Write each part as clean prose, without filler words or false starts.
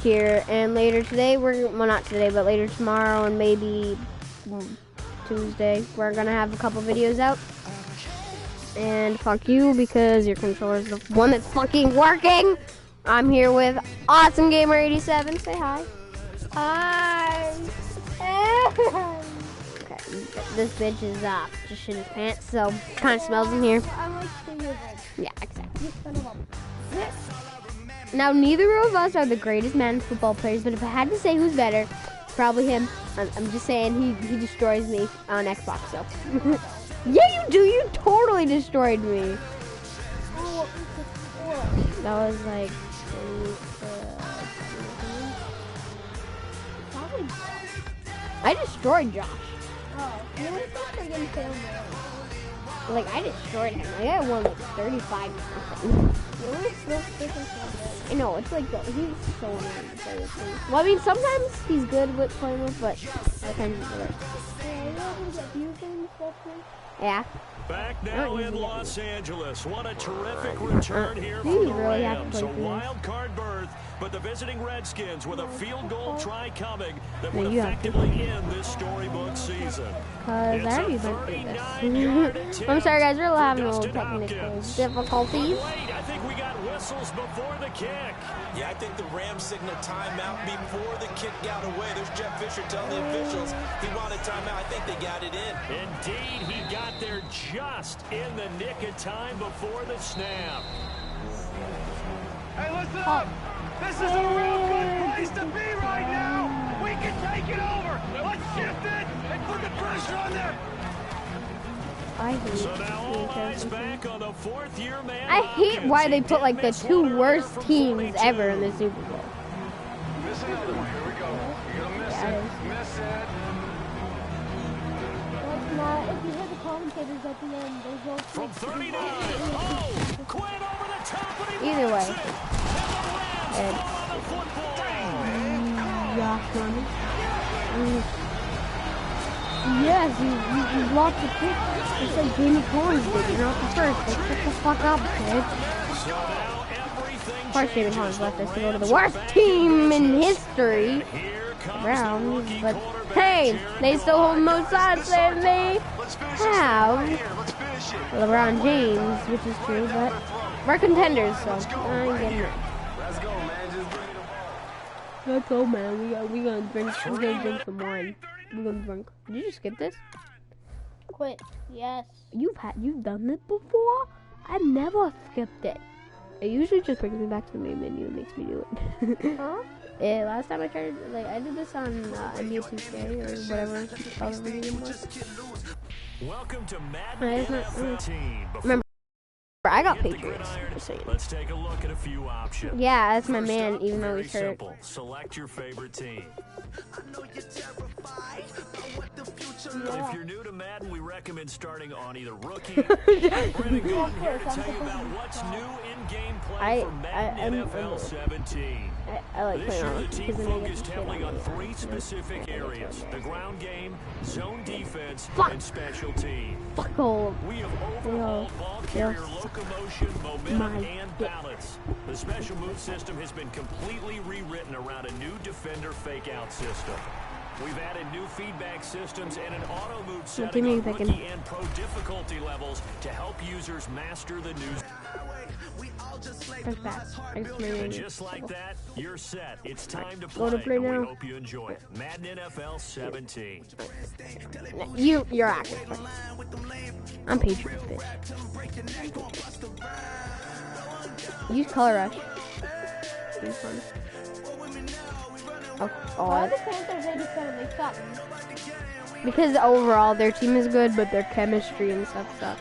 here, and later today, well, not today, but later tomorrow and maybe Tuesday, we're gonna have a couple videos out. And fuck you, because your controller is the one that's fucking working. I'm here with AWESOMEGAMER87. Say hi. Hi. Okay, this bitch is just shit his pants, so kind of smells in here. I'm like yeah, exactly. Now, neither of us are the greatest Madden football players, but if I had to say who's better, probably him. I'm just saying he destroys me on Xbox, so. Yeah, you do. You totally destroyed me. That was like. I destroyed Josh. Oh, you would have thought getting failed. Like, I destroyed him. Like, I won like 35 or something. I know, it's like, he's so annoying to play with things. Well, I mean, sometimes he's good with playing with, but other times he's good. Yeah. Back now in Los Angeles. What a terrific return here for the Rams. A wild card berth, but the visiting Redskins with a field goal try coming that would effectively end this storybook season. Cause I already went through this. I'm sorry, guys. We're having a little technical difficulties. I think we got whistles before the kick. Yeah, I think the Rams signaled timeout before the kick got away. There's Jeff Fisher telling the officials he wanted timeout. I think they got it in. Indeed, he got there just in the nick of time before the snap. Hey, listen up. This is a real good place to be right now. We can take it over. Let's shift it and put the pressure on them. I hate so now all eyes back on the fourth-year man. I hate why they put like the two worst teams ever in the Super Bowl. Miss another one. Here we go. You're gonna miss it. Miss it. If you hear the commentators at the end, they go from 39. Oh, Quinn over the top, and he either way. Yes, you blocked the kick. It's like Jamie Collins did. You're not the first. Like, shut the fuck up, kid. Of course, Jamie Collins left us to go to the worst team in history. Browns, but hey, they still hold most sides than they have LeBron James, which is true, but we're contenders, so I'm getting it. Let's go, man. We gonna drink some wine. We're gonna drink. Did you just skip this? Quit. Yes. You've done this before? I've never skipped it. It usually just brings me back to the main menu and makes me do it. Huh? Yeah, last time I tried, like, I did this on NBA 2K or whatever the game was. Welcome to Madden NFL. Remember, I got Patriots. Let's take a look at a few options. Yeah, that's my man, even though he's hurt. Simple. Select your favorite team. If you're new to Madden, we recommend starting on either rookie. Brennan Gordon here to tell you about what's new in-game play for Madden NFL 17. I like this playing year, on the team focused heavily on three specific areas: the ground game, zone defense, and special teams. Fuck all. We have overhauled ball carrier locomotion, momentum, and balance. The special move system has been completely rewritten around a new defender fake-out system. We've added new feedback systems and an auto move setting on rookie and pro difficulty levels to help users master the new. And just like that, you're set. It's time to play. We hope you enjoy it. Madden NFL 17. You're active. I'm Patriots, bitch. Use Color Rush. It's fun. Why the Panthers they just suddenly suck? Because overall their team is good, but their chemistry and stuff sucks.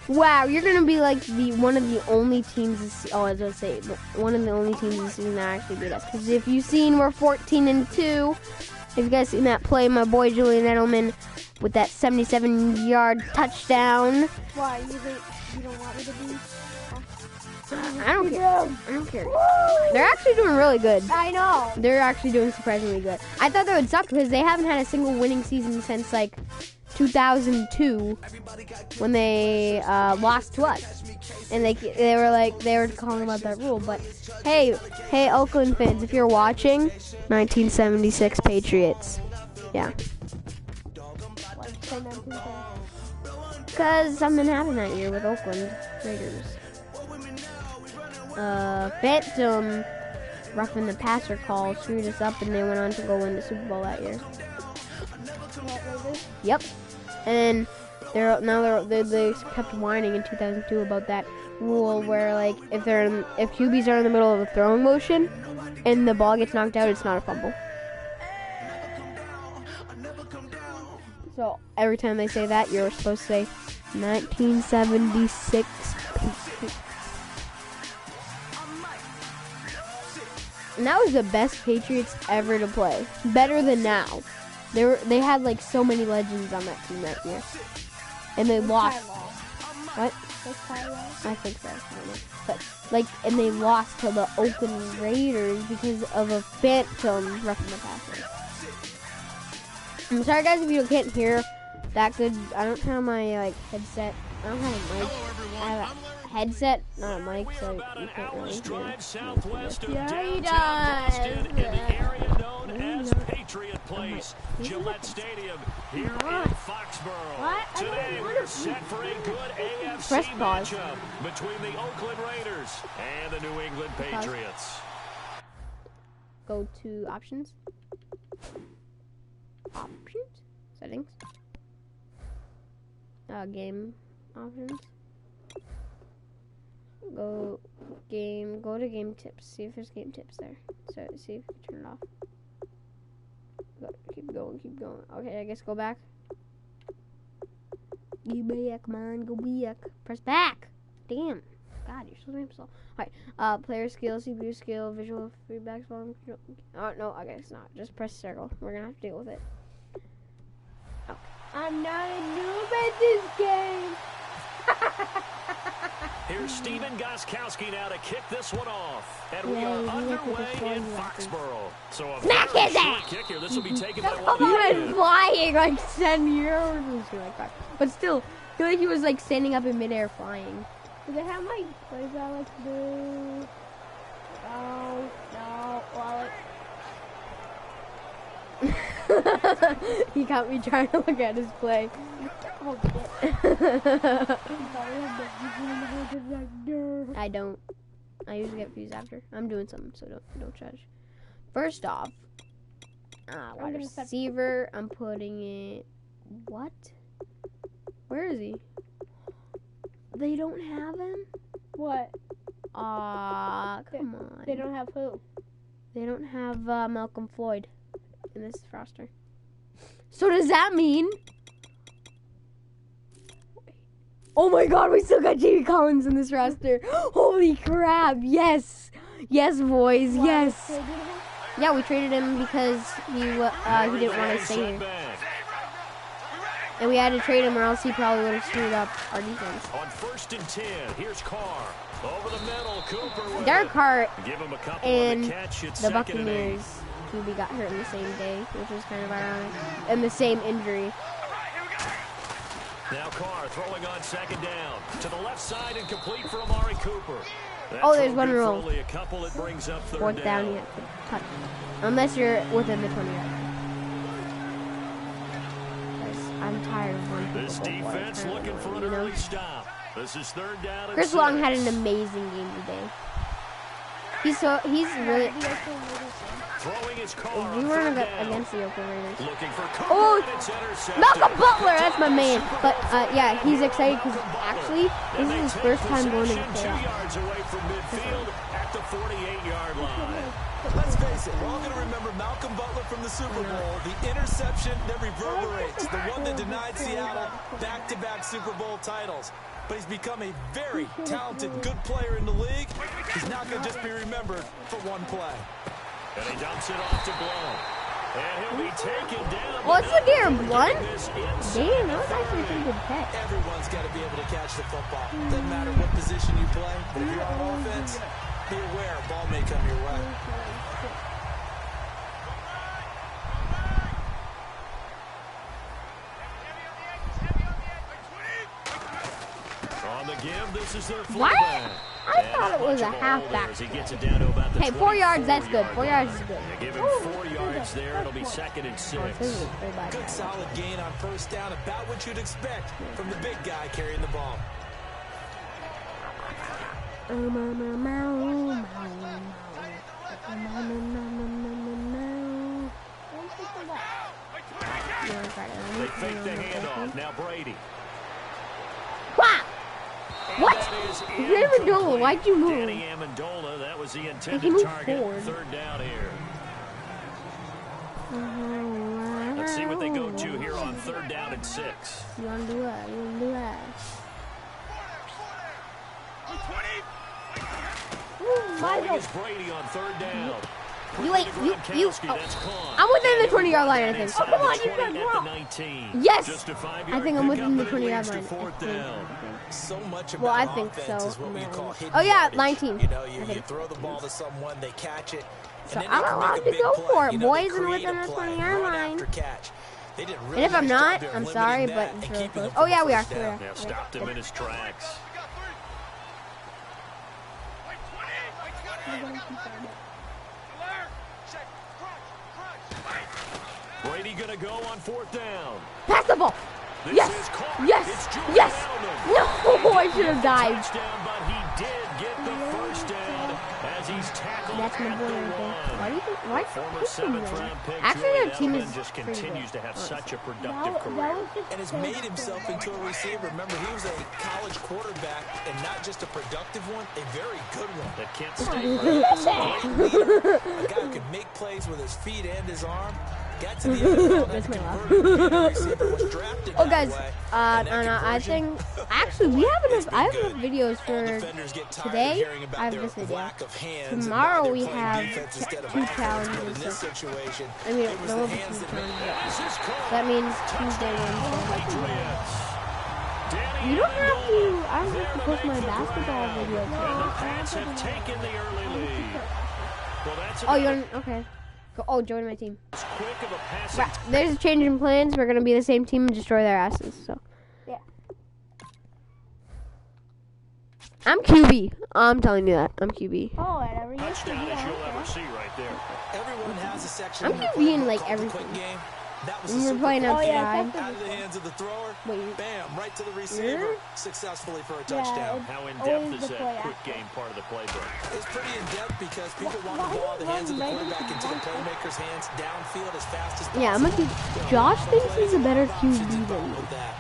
Wow, you're gonna be like one of the only teams this I was gonna say one of the only teams this season that actually beat us. Because if you've seen, we're 14-2. Have you guys seen that play, my boy Julian Edelman with that 77-yard touchdown? Why you don't want me to be? I don't care. I don't care. They're actually doing really good. I know. They're actually doing surprisingly good. I thought they would suck because they haven't had a single winning season since like 2002 when they lost to us, and they were calling about that rule. But hey Oakland fans, if you're watching, 1976 Patriots, yeah, because something happened that year with Oakland Raiders. Phantom roughing the passer call screwed us up, and they went on to go win the Super Bowl that year. Yep. And they kept whining in 2002 about that rule where, like, if QBs are in the middle of a throwing motion and the ball gets knocked out, it's not a fumble. So every time they say that, you're supposed to say 1976. And that was the best Patriots ever to play. Better than now. They had like so many legends on that team that year, and they lost. What? I think so. I don't know. But and they lost to the Oakland Raiders because of a phantom roughing the passer. I'm sorry guys if you can't hear that good. I don't have my headset. I don't have a mic. I have a headset, not a mic, so you can't really hear. Yeah, he does. Patriot Place, Gillette Stadium here in Foxborough. Today we're set for a good AFC matchup between the Oakland Raiders and the New England Patriots. Go to options. Settings. Game options. Go to game tips. See if there's game tips there. So see if you turn it off. Keep going. Okay, I guess go back. Go back, man. Go back. Press back. Damn. God, you're so damn slow. Alright, player skill, CPU skill, visual feedback, volume control. Oh, no, I guess not. Just press circle. We're gonna have to deal with it. Okay. I'm not a noob at this game. Here's Steven Gostkowski now to kick this one off. And we are underway in Foxborough. So a smack his ass! Kick here. This will be taken by one of He the went flying like 10 years like that. But still, I feel like he was like standing up in midair flying. Do they have my plays I like to do? No, He got me trying to look at his play. Oh, I don't. I usually get views after. I'm doing something, so don't judge. First off, wide receiver. I'm putting it. What? Where is he? They don't have him. What? Come on. They don't have who? They don't have Malcolm Floyd in this roster. So does that mean? Oh my God, we still got Jamie Collins in this roster. Holy crap! Yes, yes, boys, yes. Yeah, we traded him because he didn't want to stay here, and we had to trade him, or else he probably would have screwed up our defense. On 1st and 10, here's Carr over the middle. Cooper Derek Carr give him a couple and on the catch. It's the 2nd and 8. Buccaneers, QB got hurt in the same day, which was kind of ironic, and the same injury. Now Carr throwing on 2nd down to the left side and complete for Amari Cooper. There's one rule. Only a couple that brings up 4th down, you have to touch, unless you're within the 20 yard line. I'm tired of one. This defense looking for an early stop. This is 3rd down. Chris Long had an amazing game today. He's really. Throwing his car. We weren't against the Oakland Raiders. Looking for Malcolm Butler, that's my man. But yeah, he's excited because actually this is his first time going to the playoffs. 2 yards away from midfield at the 48-yard line. Let's face it, we're all going to remember Malcolm Butler from the Super Bowl, the interception that reverberates, the one that denied Seattle back-to-back Super Bowl titles. But he's become a very talented, good player in the league. He's not going to just be remembered for one play. And he dumps it off to Blow. And he'll be taken down. What's the gear? One? Damn, that was actually a pretty good catch. Everyone's got to be able to catch the football. Doesn't matter what position you play, but if you're on offense, be aware, ball may come your way. this is their What? fullback. I thought it was a halfback. He gets it down to about the Hey, 4 yards, that's good. 4 yards is good. Give him 4 yards there. It'll be 2nd and 6. This is pretty bad. Good solid gain on first down, about what you'd expect from the big guy carrying the ball. They fake the handoff. Now Brady. Wow! What? That is Amendola, why'd you move? Danny Amendola, that was the He intended moved target. forward. 3rd down here. Let's see what they go to here on 3rd down and 6. You wanna do that? You wanna do that? Ooh, Throwing Michael. is Brady on 3rd down. You wait, you. Gronkowski, that's caught. I'm within the 20-yard line, I think. Inside Oh, come on, the you 20 got at the Gronk. 19. Yes! Just a 5-yard I think I'm within the pickup, and it 20-yard leads to line. 4th down. So much about Well, I think offense so. is what we call hidden Oh, yeah, yardage. 19. You know, I you think. throw the ball to someone, they catch it, and So then I'm they can allowed make a to big go play. for it, You know, boys, they and create within a the play, 20-yard run line. after catch. They did a really And if I'm nice not, job there I'm limiting sorry, that but and it's keeping really them close. from Oh, yeah, the we are. first down. Yeah, stopped him in his tracks. Brady gonna go on 4th down. Pass the ball. This Yes. is caught. Yes. It's Julian Yes. Edelman. No, I should have died. Touchdown, but he did get the first down as he's tackled That's my at boy the right there. one. Why do you think? Why Former do you think 7th-round pick Actually, Julian their team Edelman is just pretty continues good. to have such a productive That career. was just And has made himself into a receiver. Remember, he was a college quarterback, and not just a productive one, a very good one. That can't stay. A great leader, a guy who can make plays with his feet and his arm. Got to the NFL, That's and my laugh. converted, being a receiver, was drafted Oh, that guys, way. and And that I conversion, think actually we have it's enough. been I have good. enough videos All for defenders get tired of today. hearing about I have their this video. lack of hands and Tomorrow why they're we playing have defense instead of 2 offense, challenges. but in this So, situation, I mean, it was there the will be hands 2 that made challenges. This is caught. That means Tuesday, Wednesday. Patriots. Danny You don't have to. Amendola I don't have to there post my make the basketball grab. video. And the Pats have taken the early lead. Well, that's Oh, you about want? Okay. Go, oh, join my team. as quick of a passing Right. There's a change in plans. We're gonna be the same team and destroy their asses. So. Yeah. I'm QB. I'm telling you that. I'm QB. Oh, and every touchdown as you'll ever see right there. everyone has a section I'm in the QB in, playbook like, called the everything. quick game. That was When the we're Super playing Bowl. outside. Out of the hands of the thrower, Wait. bam, right to the receiver, successfully for a touchdown. How in Always depth is the that play quick after. game part of the playbook? It's pretty in-depth because people want why the ball out of the hands of the don't quarterback they into the playmaker's hands downfield as fast as possible. Yeah, I'm gonna keep. Josh thinks he's a better QB than me. With that.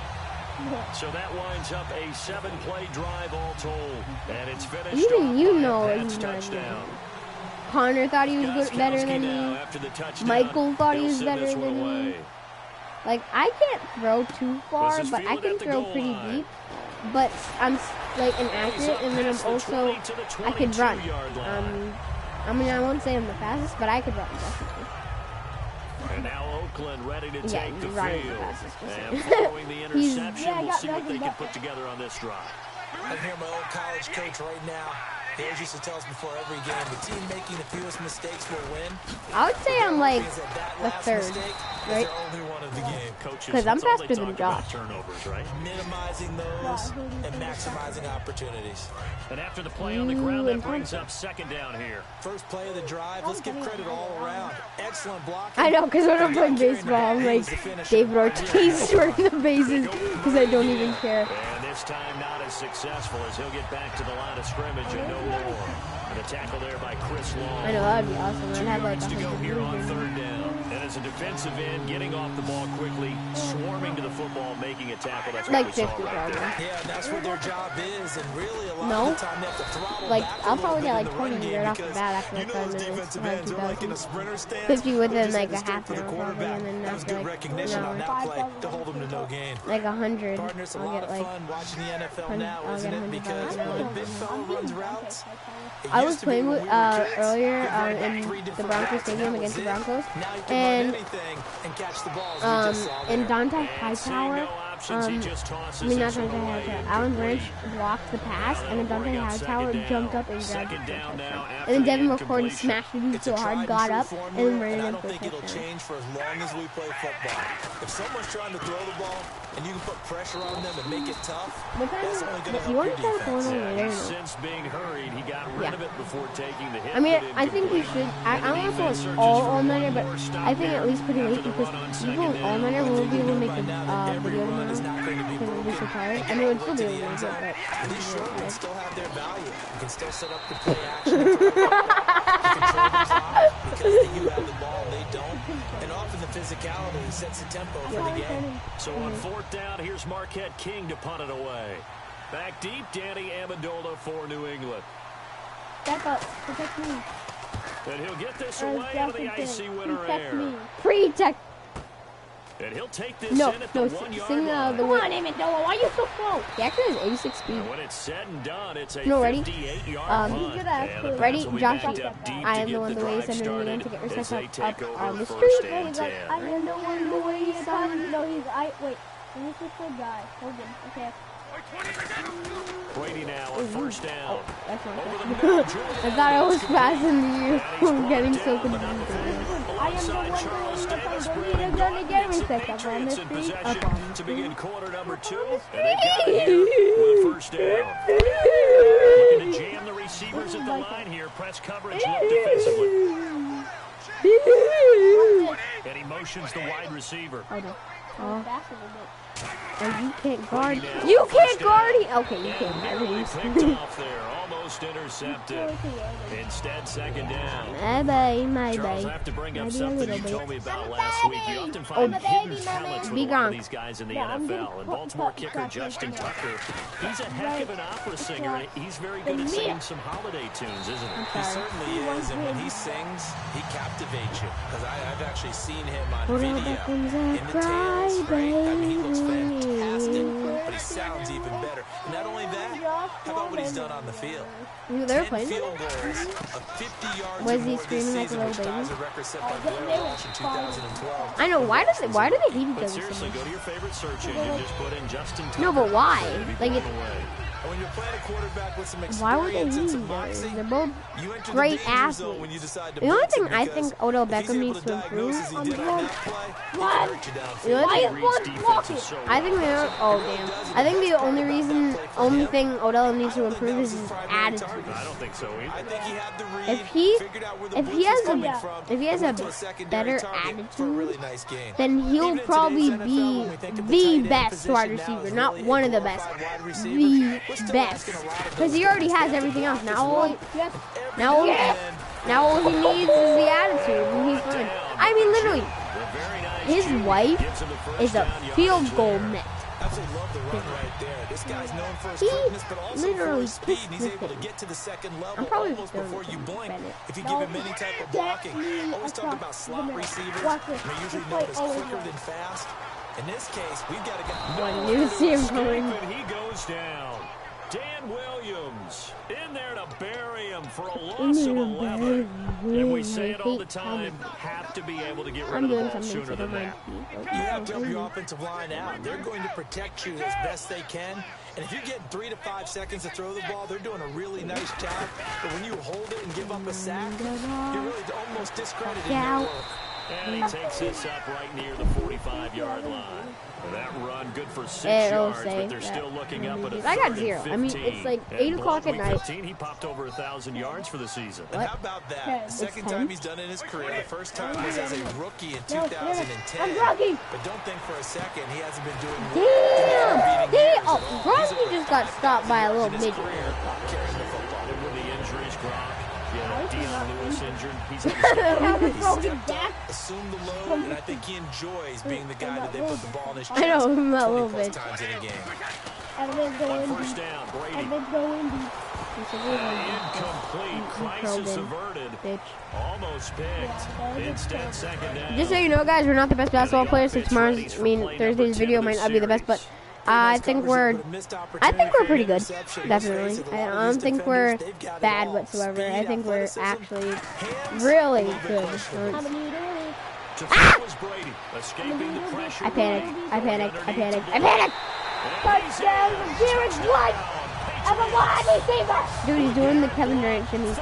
So that winds up a 7-play drive all told, and it's finished Even off you by know a he's Pats not touchdown. Connor thought he was good, better Gostkowski than now me. after the touchdown. Michael thought he He'll was send better this one than me. away. Like, I can't throw too far, This is but I fielded can at the throw goal pretty line. deep. But I'm like He's inaccurate, up and then I'm past the also 20 to the I can run. 22-yard line. I mean, I won't say I'm the fastest, but I could run definitely. And now Oakland ready to Yeah, take the running field. fastest, we'll And say. following the He's- interception, we'll see what they can put together on this drive. I hear my old college coach right now. He always used to tell us before every game, the team making the fewest mistakes will win. I would say I'm like Because that the last third, mistake is right? their only one of the game. Coaches, 'Cause I'm that's all they faster than talk about, Josh. turnovers, right? Minimizing those and maximizing opportunities. And after the play on the ground, that brings up 2nd down here. First play of the drive, let's give credit all around. Excellent blocking. I know, because when I'm The guy playing carrying baseball, I'm the like is the finisher. David Ortiz running the bases because I don't even care. And this time not as successful as he'll get back to the line of scrimmage and no more. And a tackle there by Chris Long. I know, that would be awesome. I'd 2 have like yards to go 100 here on meters. 3rd down. And as a defensive end, getting off the ball quickly, swarming to the football, making a tackle. That's what Like we saw 50 right probably. there. Yeah, and that's what their job is, and really a lot No. of the time they have to throttle Like, back a I'll little probably bit get in like the run 20 game right off the because bat after you like know 5 those minutes. defensive Like ends are like in a 2,000. sprinter stance. 50 within They're just like a heading straight half for the an hour probably, quarterback. and then That was after good like recognition an on hour. that play to hold them to no gain. Like 100. Partner, it's a I'll lot get of like. fun watching the NFL 100 now, I'll isn't get it? 100 Because dollars. when a big fella runs routes, it I used was to be playing when with we were kids, earlier you'd run in three the different Broncos routes, and Stadium that against was the it. Broncos, Now you can and run anything and catch the balls. You just saw and there. Dante And seeing Hightower, no options, he just I tosses mean not this one Dante away. Hightower, Alan Branch Incomplete. blocked the pass, and then Dante Bring up Hightower 2nd jumped down. up and grabbed 2nd the down now touchdown. after And then the Devin McCourty incompletion. smashed the dude It's so a hard, tried got and true up, formula, and ran and it I in don't for a think it'll touchdown. change for as long as we play football. If someone's trying to throw the ball, and you can put pressure on them and make it tough, What time that's is only going to it? You help want your to try to defense. phone Yeah, over he's there? since being hurried. He got rid of it before taking the hit. I mean, but I think you should. I don't know if all-nighter, but I think at least pretty late because people all-nighter won't be able to make a video tomorrow because we'll be so tired. I mean, we'll still be able to make it, but And these short ones still have their value. You can still set up the play action. You control the clock because you have the ball and they don't. And often the physicality sets the tempo for the game. So on 4th down, here's Marquette King to punt it away. Back deep, Danny Amendola for New England. Back up. Protect me. And he'll get this Or away out of the icy winter Protect air. me. Protect. And he'll take this No, in at no, the 1 yard sing line. the Come word. on, Amendola. Why are you so slow? He actually has 86 speed. And when it's said and done, it's a No, ready? 58-yard Um, punt. He's gonna have And to- the Ready, pass will be Josh? backed up deep I to am the get one the way drive sending you in started to get as yourself they take up over on the first street. and He's like, 10. I am the one the way you son. No, he's wait. He's just a guy. Hogan. Okay. Brady now on 1st down. That's not Over the fast. middle, Jordan I thought I was Lewis passing to you. I'm getting so down, but not confused. the field. I am the Alongside one Charles doing Davis, the Brandon Gonna Gaudin get gets me the picked up on Patriots the in street. possession Up on the to begin street. quarter number 2. And they've got it here with a 1st down. Looking to jam the receivers at the line here. Press coverage, look defensively. And he motions the wide receiver. Oh, no. Oh. Fast a little bit. Oh, you can't guard. You can't guard him. Okay, you can't guard Nearly him. picked off there, almost intercepted. Instead, 2nd down. My bye, my Charles, I bye. have to bring up Maybe a something little you bit. told me about last week. You often find Oh, hidden talents with Be a lot of gone. these guys in the Yeah, I'm NFL. gonna And Baltimore put kicker that Justin right Tucker, he's a heck of an opera singer, and he's very good at singing some holiday tunes, isn't he? He certainly is, and when he sings, he captivates you. Because I've actually seen him on video in the tails, right? I mean, he looks fantastic, but he sounds even better. And not only that, how about what he's done on the field? They were 10 playing. field goals, a 50 yards Was or he more screaming this like a season, little which ties baby? a record set by Blair Walsh in 2012. I know. Why do they hate each other so Seriously, much? go to your favorite search engine, just put in Justin Tucker. No, but why? Like it. And when you're playing a quarterback with some Why would they experience hate and each some other? moxie, They're both you enter great the danger zone when you athletes. decide to The only blitz him thing I because think Odell if he's Beckham able needs to diagnose improve. as he did on that play, he What? can hurt you downfield. The only Why thing, is one walking? I think I think the only thing Odell needs to improve is his attitude. I don't think so I either. think he had the read, If he figured out where the if blitz he was has coming a from, if he has and a went to secondary better target for a really attitude, nice game. then he'll Even in probably today's NFL, be when we think of the tight end best position wide now receiver, as not really a one of the best, glorified wide receiver, the we're still best, asking a lot of because he those already guys has to everything else. block Now all this Yes. every now all, now and then. now all he needs is the attitude, and he's fine. I mean, literally, his wife is a field goal net. Absolutely love the run right there. This guy's known for his He quickness, but also for literally his speed. kissed He's the able to thing. get to the second level I'm probably almost just before doing you blink. Bennett. If you give him any type of blocking. Always talk about slot receivers. Watch this. They're usually Just known play as over quicker there. than fast. In this case, we've got a guy. When you see him coming, And he goes down. Dan Williams in there to bury him for a loss of 11. And we say it all the time, have to be able to get rid I'm of the doing ball something sooner to than my that. You have to help your offensive line out. They're going to protect you as best they can. And if you're getting 3 to 5 seconds to throw the ball, they're doing a really nice job. But when you hold it and give up a sack, you're really almost discrediting their work. And he takes this up right near the 45-yard line. That run good for 6 It'll yards, say but they're still looking up at a I got 3rd 0. and I mean, 15. it's like And 8 o'clock at week night. 15, he popped over 1,000 yards for the season. And how about that? The second It's time 10. he's done it in his career. The first time was as a rookie in No, 2010. I'm Rocky. But don't think for a second he hasn't been doing Damn! beating Oh, years at all. Gronky He's just got stopped by a little in his midget. career carrying the football. And with the injuries, Gronk, Deion Lewis injured. He's He Broken stepped back. up, assumed the load, and I think he enjoys being the guy that they put the ball in his chest I know, I'm that little 20+ bitch. times in a game. Evan's going on 1st deep. down. Brady. Evan's going deep. Incomplete. Crisis averted. Bitch. Almost picked. Instead, 2nd down. Just so you know, guys, we're not the best basketball players, so Thursday's video might not be the best, but I think we're pretty good. Definitely. I don't think we're bad whatsoever. I think we're actually really good. How many you doing? To throw is Brady, escaping the pressure. I panicked. Touchdown, Jared White. I'm a wide receiver. Dude, he's doing the Kevin Durant shimmy. 33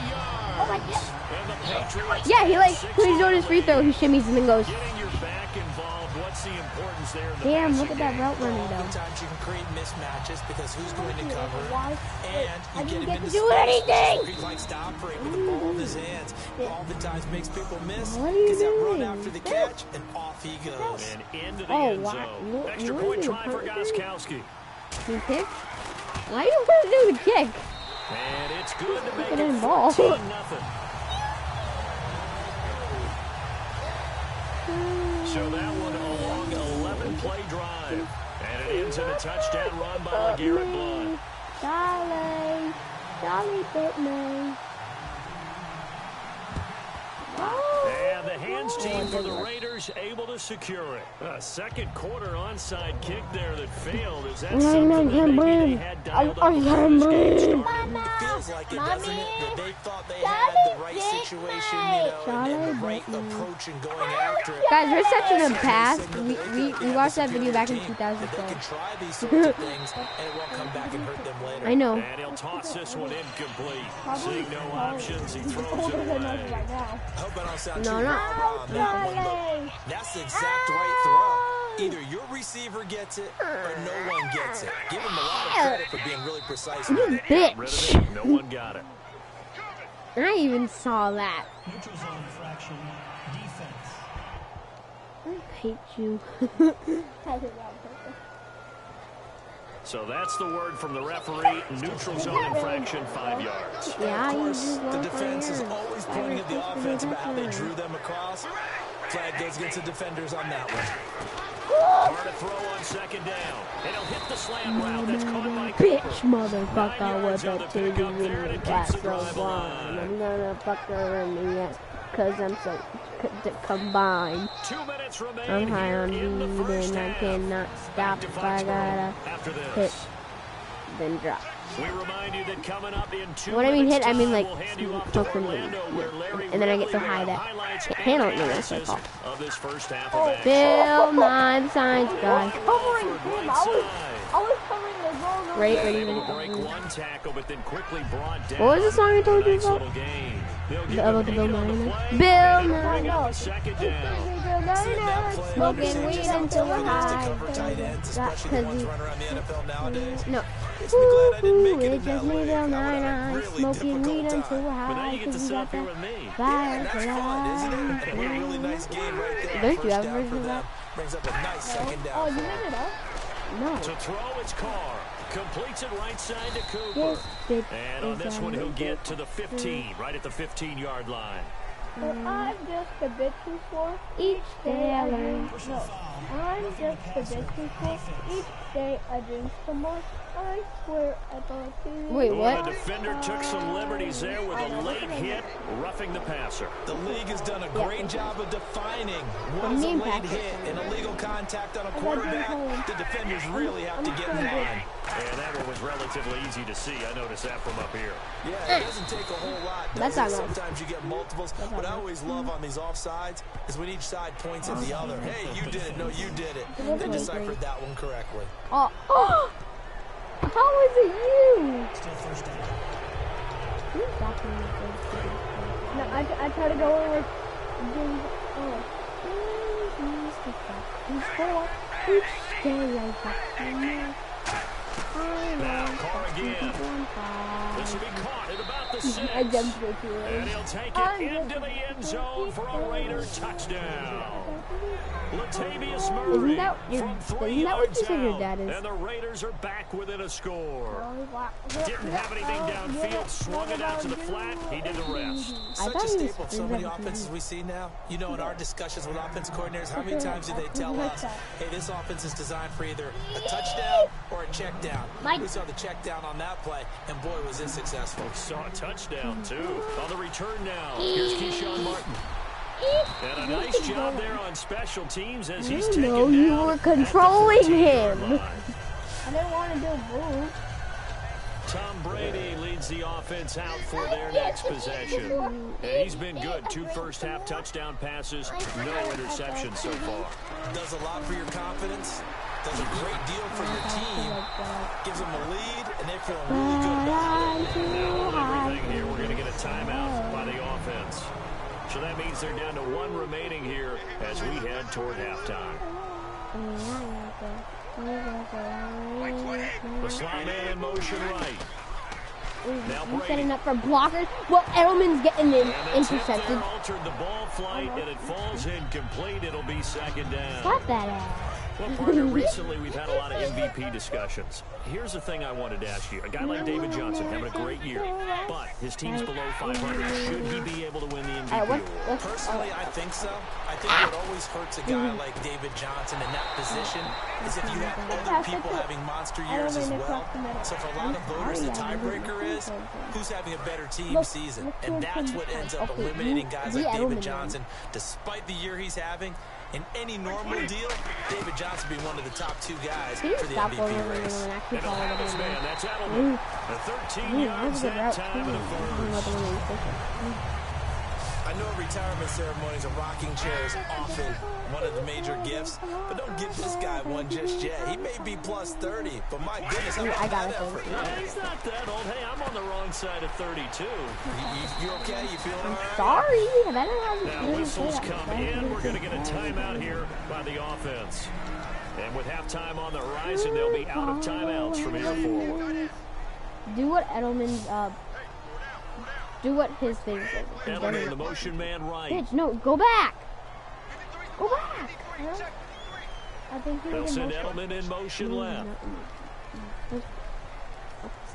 yards. Oh my God. And the Patriots Yeah, he like, when he's doing his free throw, he shimmies and then goes. getting your back involved. What's What's the importance there in the Damn, look passing at that game? route running though. Oftentimes you can create mismatches because who's going to cover, Why? and I you didn't get get him into to do space, anything! where he likes to operate with the ball in his hands. Oftentimes makes people miss. What are you Gets that run doing? after the catch, and off he goes. And into the Oh, end wow. zone. You Extra wanna point do a try for punt? Gostkowski. You kick? Why you want to do the kick? And it's good to make Get it in ball. 14-0. So that one a long 11-play drive. And it ends in a touchdown run by LeGarrette Blount. Charlie. Charlie bit me. And the hands team for the Raiders able to secure it. A second quarter onside kick there that failed. Is that something that maybe they had dialed up before this game started? It feels like it, doesn't it? That they thought they had the right situation, and the right approach in going after it. Guys, we're such in the past. We watched that video back in 2012. They can try these sorts of things, and it won't come back and hurt them later. I know. And he'll toss this one incomplete. Seeing no options, he throws it Older than us away. right now. I hope I don't sound No, too no. rah-rah on that one, but that's the exact right throw. Either your receiver gets it or no one gets it. Give him a lot of credit for being really precise. You Rid of bitch. it. No one got it. I even saw that. Neutral zone infraction. Defense. I hate you. I did that on purpose. So that's the word from the referee. Neutral zone infraction, 5 yards. Yeah, Of you course, just the want defense is 5 yards. always 5 pointing yards at the supposed to be offense about how they touchdown. drew them across. Flag goes against the defenders on that one. Hard to throw on second down. And he'll hit the slam route. That's caught by Bitch, Cooper. motherfucker, 9 with yards on a the TV pickup in there, and the it keeps glass the so drive blind. alive. I'm gonna fuck her in the ass, cause I'm so combined. 2 minutes remain I'm high here on in the weed first and I half. cannot Back stop to if I gotta Foxborough after hit, this. then drop. We remind you that coming up in 2 When I mean minutes hit, I mean time, like we'll hand you off to hook and Orlando, where Larry and then I get so Ridley high will that highlights I can't and know what that's analysis called. of this first half of action. Bill Nye, the science guy. Covering Crawford, him. right side. I was covering the wrong Right, way. Able to break one tackle, but then quickly brought down. What was the song I told you Nice about? little game. They'll give About the him Bill 8 on the Nye. play, Bill and they'll Nye. bring up a second down. Smoking weed until we're high. Cover tight ends, especially the ones running around the NFL nowadays. No. Makes me glad I didn't make it in It's just that me, league. Bill I would have Nye, a really smoking weed difficult until we're time. But now high. you get to Cause sit we up got here that with me. Yeah, fire and that's fun, isn't it? And what a really nice game right there. Don't you First have a down version for of them. that? Brings up a nice second down. Oh, you for made them. it up? No. To throw, it's Carr. Completes it right side to Cooper. This bitch And on is this a one, he'll little get to the 15, right at the 15-yard line. I'm just a bit too slow. each day I learn. No, I'm just a bit too slow. Each day I drink some more. I swear I thought you. Wait, The what? defender took some liberties there with a late hit, roughing the passer. The league has done a great job of defining what is a name late package. hit and illegal contact on a quarterback. The defenders really have to get in line. And that one was relatively easy to see. I noticed that from up here. Yeah, it doesn't take a whole lot. does That's it? not right. Sometimes you get multiples. What I always love on these offsides is when each side points at the other. Hey, you did it. No, you did it. They deciphered that one correctly. Oh, oh! How is it you? Still first down. Who's talking to me? No, I try to go over. Now, Carr again. This will be caught at about the 6. I jumped way too early. And he'll take it into the end zone for a Raider touchdown. Latavius Murray Isn't that from 3 isn't that what yards you said your out. dad is? And the Raiders are back within a score. Didn't have anything Oh, downfield, swung it out to the flat. He did the rest. I Such thought a he was staple of so many presenting. offenses we see now. You know, in our discussions with offensive coordinators, how many times do they tell us, hey, this offense is designed for either a touchdown or a check down? We saw the check down on that play, and boy, was it successful. Saw a touchdown, too. On the return now, here's Keyshawn Martin. And a nice job there on special teams as he's taken No, you down were at the controlling 14-yard him. line. I didn't want to do a move. Tom Brady leads the offense out for their next possession. And he's been good. 2 first-half touchdown passes, no interceptions so far. Does a lot for your confidence. Does a great deal for your team. Gives them a lead, and they feel really good about it. Now, with everything here, we're going to get a timeout by the offense. So that means they're down to 1 remaining here as we head toward halftime. The slot man in motion right. Now He's Brady. setting up for blockers. Well, Edelman's getting in, intercepted. Altered the ball flight, and it falls incomplete. It'll be second down. Slap that ass. Well, partner, recently we've had a lot of MVP discussions. Here's the thing I wanted to ask you. A guy like David Johnson having a great year, but his team's below 500. Should he be able to win the MVP award? Personally, I think so. I think what always hurts a guy like David Johnson in that position is if you have other people having monster years as well. So for a lot of voters, the tiebreaker is who's having a better team season. And that's what ends up eliminating guys like David Johnson. Despite the year he's having, in any normal deal, David Johnson being one of the top 2 guys for the MVP race. And the Harvest man, that's Edelman. The 13 yards that time and a first. I know retirement ceremonies and rocking chairs often one of the major gifts, but don't give this guy one just yet. He may be plus 30, but my goodness, how about that effort? He's not that old. Hey, I'm on the wrong side of 32. You okay? You feeling all right? Sorry. Now whistles come in. We're going to get a timeout here by the offense. And with halftime on the horizon, they'll be out of timeouts from here forward. Do what Edelman's, do what his thing is. Edelman, the motion man right. Bitch, no, go back. Go back. I think he They'll was send Edelman in motion left.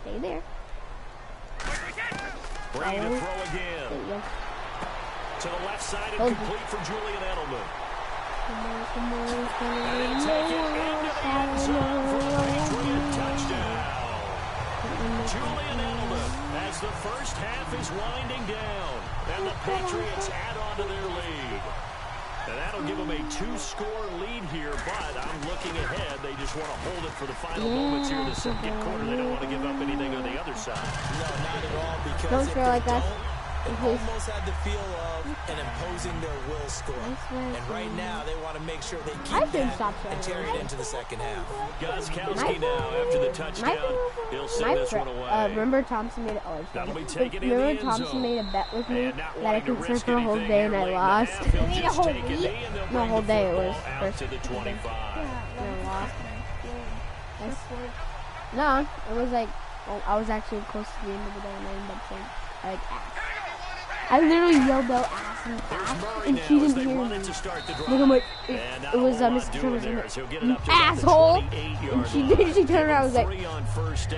Stay there. Brady to throw again. To the left side and complete for Julian Edelman. And take it into the end zone for the Patriot touchdown. Julian Edelman, as the first half is winding down, and the Patriots add on to their lead. And that'll give them a 2-score lead here, but I'm looking ahead. They just want to hold it for the final moments here in the second quarter. They don't want to give up anything on the other side. No, not at all, because Don't if feel like they that. don't, it almost had the feel of an imposing their will score. And right now, they want to make sure they keep that and carry it into the second half. Gostkowski now, after the touchdown, he'll send this one away. Remember Thompson made That'll be taken in the end Thompson zone. made a bet with me And not that I wanting to could surf risk for a whole anything day and here I late in the lost. half, he'll just take a knee and they'll No, bring whole the day it football was out first. to the 25. And I lost. No, it was like, well, I was actually close to the end of the day and I ended up saying, like, ass. I literally yelled out ass and ass, and she didn't hear me. Like, I'm like, it was Mr. Turner's you asshole, and she turned around, I was like,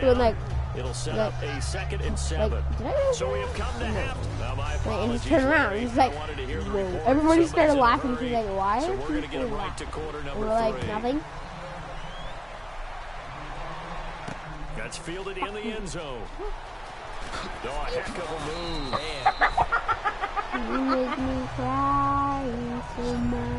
doing like, It'll set up a 2nd and 7. Did I So we have come to half. Now, my and he apologies. turned around, he's like, whoa. Everybody started laughing, she's like, why So are we're going to you get it saying right to that? quarter And number we're like, 3. nothing. That's fielded in the end zone. Oh, a heck of a move. You make me cry so much.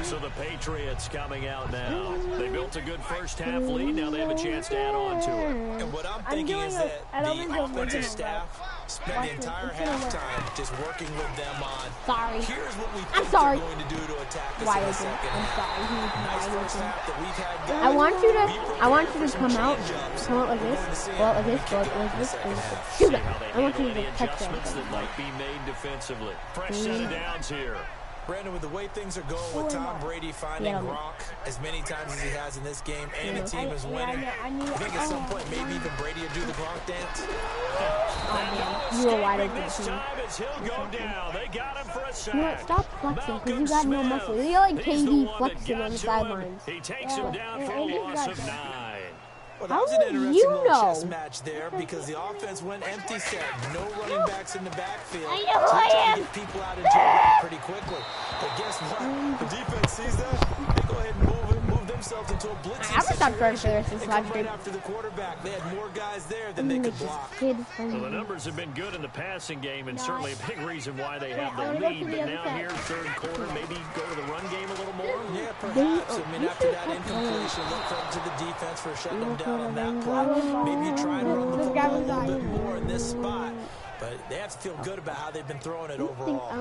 So the Patriots coming out now. They built a good first half lead. Now they have a chance to add on to it. And what I'm thinking is that the offensive staff spent the entire halftime just working with them on, Sorry. here's what we I'm think sorry. they're going to do to attack us Wide in the open. second I'm half. sorry. Nice first half that we've had, guys. I want you to Be come out like this, go out like this, go out like this, and shoot it. How they I want you handle to any touch adjustments that. that might be made defensively. Fresh set of downs here. Brandon, with the way things are going with Tom Brady finding Gronk as many times as he has in this game, and the team is winning, I think at some point maybe even Brady will do the Gronk dance. You were wide open. This time as he'll go down. They got him for a sack. You know what? Stop flexing, because you got no muscle. You're like KD flexing on the sidelines. He takes him down for a loss of 9. Well, that was an interesting little chess match there because the offense went empty set. No running backs in the backfield. So they're trying to get people out into a run pretty quickly. But guess what? The defense sees that. They go ahead and move themselves into a blitzing situation and come right after the quarterback. They had more guys there than they could block. So the numbers have been good in the passing game and certainly a big reason why they have the lead. But now here, third quarter, maybe go to the run game a little more? Yeah, perhaps. I mean, after that incompletion, look up to the defense for shutting them down on that play. Maybe you try and run the football a little bit more in this spot. but they have to feel good about how they've been throwing it overall.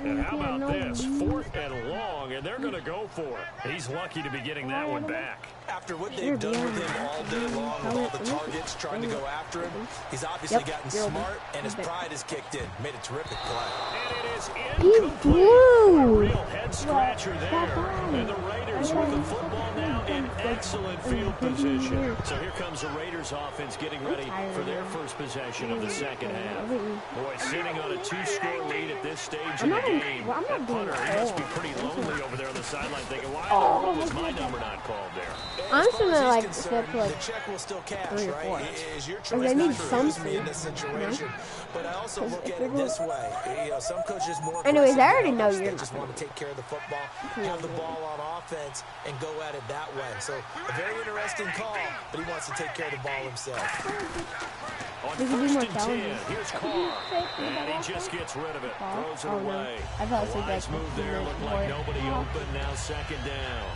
And how about this? 4th and long, and they're going to go for it. He's lucky to be getting that one back. After what they've done with him all day long, with all the targets trying to go after him, he's obviously gotten smart, and his pride has kicked in. Made a terrific play. And it is incomplete. A real head-scratcher there. And the Raiders with the football now in excellent field position. So here comes the Raiders offense getting ready for their first possession of the second half. Boy, sitting on a 2-score lead at this stage in the game. That punter must be pretty lonely over there on the sideline thinking, why in the world was my number not called there? I'm just gonna like set to like the check will still cash, 3 or 4. right? Is your Like, choice I need not to use me something. in this situation? But I also look at it this way. You know, some coaches more. Anyways, I already aggressive know than you're others. They just not. want to take care of the football, have the ball on offense, and go at it that way. So a very interesting call, but he wants to take care of the ball himself. On We can do 1st more and 10, challenges. here's Carr. And he just gets rid of it. Throws it Oh, no. away. I fell asleep A wise like move there. Looked like nobody open. Now 2nd down.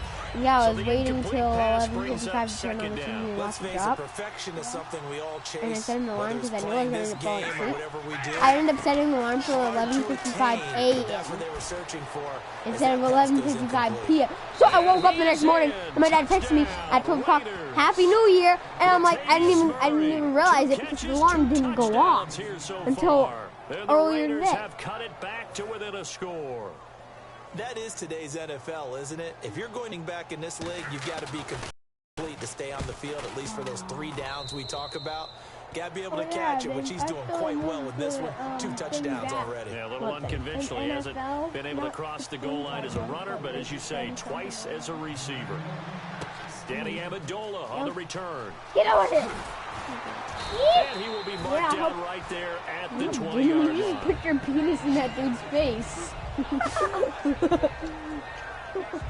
Yeah, I So was the waiting incomplete until pass brings 11:55 up to turn on second the TV down. and Let's watch the face it, drop. perfection is something we all chase. And I set an alarm whether because I it's knew I was playing going this to fall game or asleep. whatever we do. I ended up setting an alarm for Hard to 11:55 attain, but that's what a.m. they were searching for. instead of As that pass goes 11:55 incomplete. p.m. So I woke up the next morning and my dad texted me at 12 o'clock, Happy New Year, and I'm like, I didn't even realize it because the alarm didn't go off until earlier today. Have cut it back to within a score. That is today's NFL, isn't it? If you're going back in this league, you've got to be complete to stay on the field, at least for those 3 downs we talk about. Got to be able to catch it, which he's doing quite well with this one. 2 touchdowns already. Yeah, a little unconventional. He hasn't been able to cross the goal line as a runner, but as you say, twice as a receiver. Danny Amendola on the return. Get over here. And he will be marked down right there at the 20-yard You line. just put your penis in that dude's face.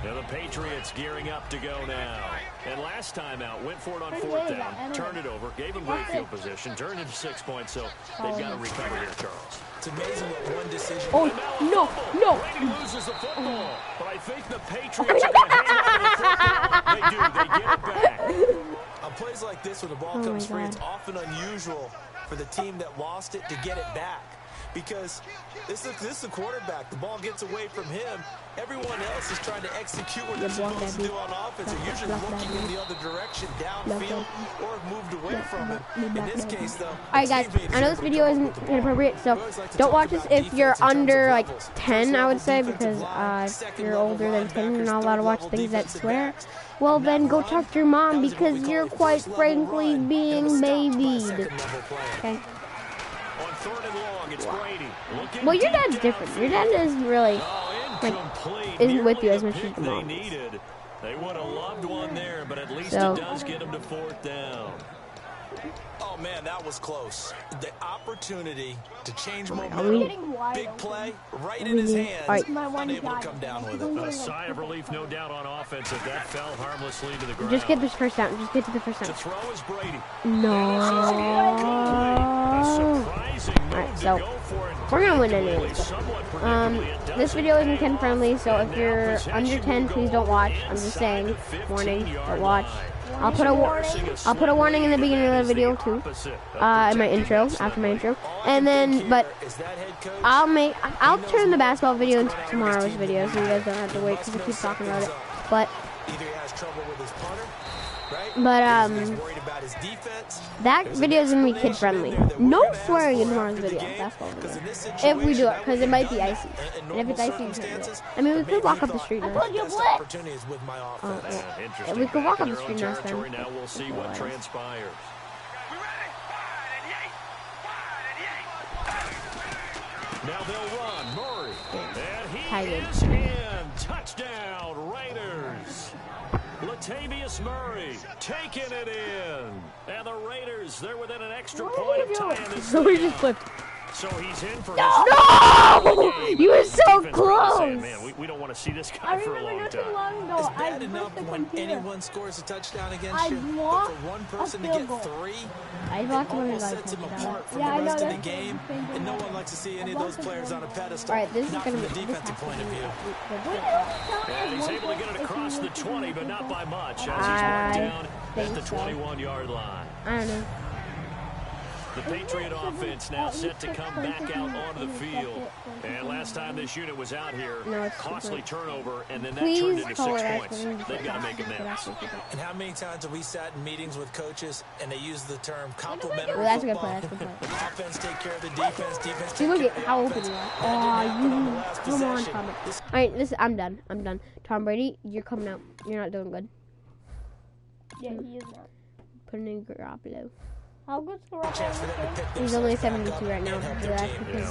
Now the Patriots gearing up to go now. And last time out, went for it on 4th down, turned it over, gave him great field position, turned into 6 points, so they've got to recover here, Charles. It's amazing what one decision. Oh, no. Brady loses the football, but I think the Patriots are going to hang on to the football. They do. They get it back. On plays like this, when the ball comes free, it's often unusual for the team that lost it to get it back. Because this is the quarterback. The ball gets away from him. Everyone else is trying to execute what they're supposed to do on offense. They're usually looking in the other direction, downfield, or have moved away from it. In this case, though, Alright guys, I know this video isn't inappropriate, so don't watch this if you're under like 10, I would say, because if you're older than 10, you're not allowed to watch things that swear. Well then go talk to your mom because you're quite frankly being babied. Okay. On 3rd and long, it's Brady. Well, your dad's different. Your dad isn't really isn't with you as much as your mom. They would have loved one there, but at least So- it does get them to 4th down. Oh, man, that was close. The opportunity to change Are momentum. we? Big play, right in his hands. Alright. Unable to come down with it. A sigh of relief, no doubt, on offense if that fell harmlessly to the ground. Just get this first down. Just get to the first To down. throw is Brady. No. Alright, so we're gonna win anyways. This video isn't 10 friendly, so if you're under 10, please don't watch. I'm just saying, warning, don't watch. I'll put a warning in the beginning of the video too, in my intro, after my intro, and then but I'll turn the basketball video into tomorrow's video, so you guys don't have to wait because I keep talking about it. But Either he has trouble with his punter, right? But He's worried about his defense. that video is gonna be kid friendly. No swearing in tomorrow's video, basketball video. If we do it, because it might be icy. And if it's icy, we can't do it. I mean, we could walk up the street now. Opportunities with my offense. Interesting. we could walk Back in up the their own street next territory. time. Now we'll see what transpires. Now they'll run. Murray. And he is in. Touchdown, Raiders. Latavius Murray taking it in. And the Raiders, they're within an extra point of tying this So we thing just up. flipped. So he's in for No! You were so Defense probably saying, close. Man, we don't want to see this guy for a long time. It's bad enough when anyone scores a touchdown against you, but for one person to get 3, I it blocked one almost of sets him those. apart from the rest of the game, and no one likes to see any of those players on a pedestal, Alright, this is not gonna from be the defensive point of view. And he's able to get it across the 20, but not by much, as he's marked down at the 21-yard line. I don't know. The Patriot offense now set to come back out onto the field. And last time this unit was out here, costly turnover, and then that turned into 6 points. They've got to make amends. And how many times have we sat in meetings with coaches and they use the term complementary Well, that's a good football? play. That's a good play. Offense take care of the defense. Defense See, take look care at of the how open offense. you are. And Come on, possession. Tom. All right, listen, I'm done. Tom Brady, you're coming out. You're not doing good. Yeah, he is not. Put in Garoppolo. How good's Chance for them to Garoppolo? pick He's themselves only back 72 up right now. and help So their that's team. because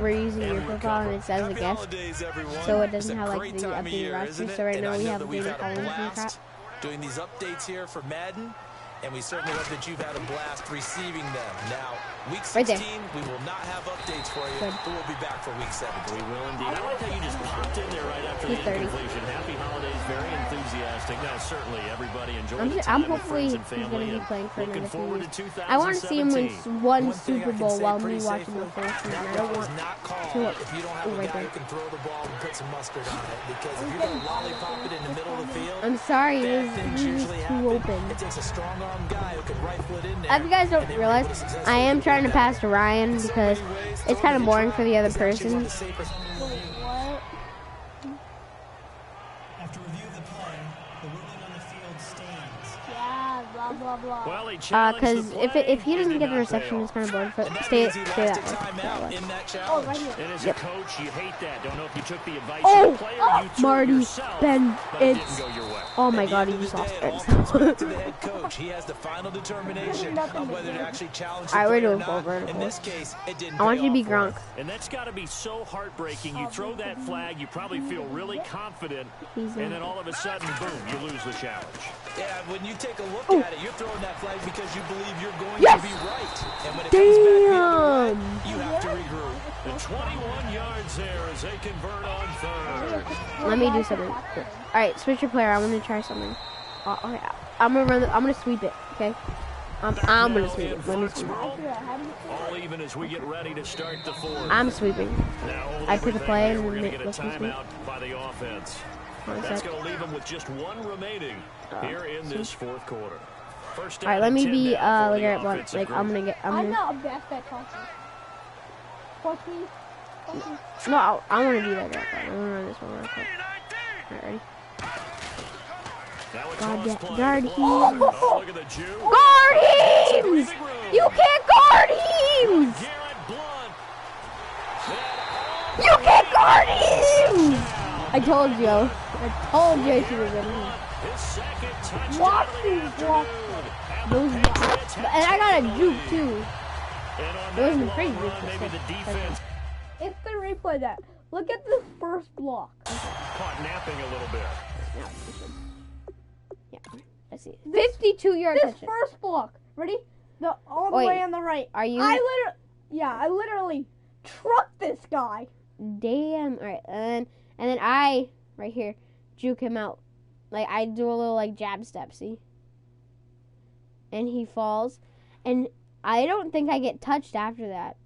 we're using your profile and it says a Happy guest, holidays, everyone. so it It's doesn't a have like great the time of updated year, roster. isn't it? So right And now I we know have that we've David had a Collins and crap. blast doing these updates here for Madden, and we certainly hope that you've had a blast receiving them. Now, week 16, we will not have updates for you, but we'll be back for week 17. We will indeed. I like how you just popped in there right after the incompletion. Happy holidays, very enthusiastic. No, certainly everybody enjoy the time with friends and family. Hopefully he's going to be playing for Looking another few forward to weeks. 2017. I want to see him win one One thing I Super can Bowl say while pretty me watching the safely, full season. that I route don't was want not called to if you don't have a right guy there. who can throw the ball and put some mustard on it. Because if you're going to lollipop it in the middle of the field, I'm sorry, bad he's things usually too happen. open. It takes a strong arm guy who can rifle it in there. If you guys don't and they were realize, able to successfully I am do trying to that. pass to Ryan In so because many ways, it's kind of throwing boring the for the other trap is actually one of person. the safest. Wait, what? After review of the play, the ruling on the field stands. Yeah, blah, blah, blah. Well, he challenged Because the play. if he doesn't It get did the not reception, pay it's kind of boring. For, And that stay means he that lost a way. timeout in that Oh, challenge. right here. And as a coach, you hate that. Don't know if you took the advice Oh, of the player or you took Marty, yourself, Ben, but it it's. didn't go your way. Oh my At the God, end he of just the lost day, it all it. comes back to the head coach. He has the final determination on whether to actually challenge the Alright, we're player or doing full not. vertical. In this case, it didn't I want pay you to be off for him. Gronk. And that's got to be so heartbreaking. You throw that flag, you probably feel really confident, He's and then all of a sudden, boom, you lose the challenge. Yeah, when you take a look Oh. at it, you're throwing that flag because you believe you're going Yes! to be right. And when it comes back the other way, Damn! you have to regroup. The 21 yards there as they convert on third. Let me do something. Alright, switch your player. I want to try something. Okay, I'm gonna sweep it. Okay, I'm gonna Now sweep in it. Let me sweep it. Foxborough, all even as we get ready to start the fourth. I'm sweeping. Now hold I pick a everything play here. and We're going to make- get a let's just timeout by the offense. One That's sec. going to leave them with just one remaining here in this fourth quarter. First down Alright, let and me 10 be now for the LeGarrette Blunt. offensive Like group. I'm gonna. not best at talking. Fuck me. No, I want to be LeGarrette Blunt. I'm gonna run this one real quick. Alright, ready? Now a God, cross play. guard him. Oh, look at the Jew. Guard him! You can't guard him! Garrett Blunt. You can't guard him! I told you. I told you I should have done him. His second touchdown Watch of the these blocks. Those blocks. And I got a juke too. And on Those that are pretty long good. run, maybe the defense It's the replay that. Look at the first block. caught napping a little bit. No, we should. Yeah, let's see. 52-yard This touchdown. first block. Ready? The all the Wait, way on the right. Are you? I literally trucked this guy. Damn. All right, and then I right here juke him out. Like I do a little like jab step, see? And he falls, and I don't think I get touched after that.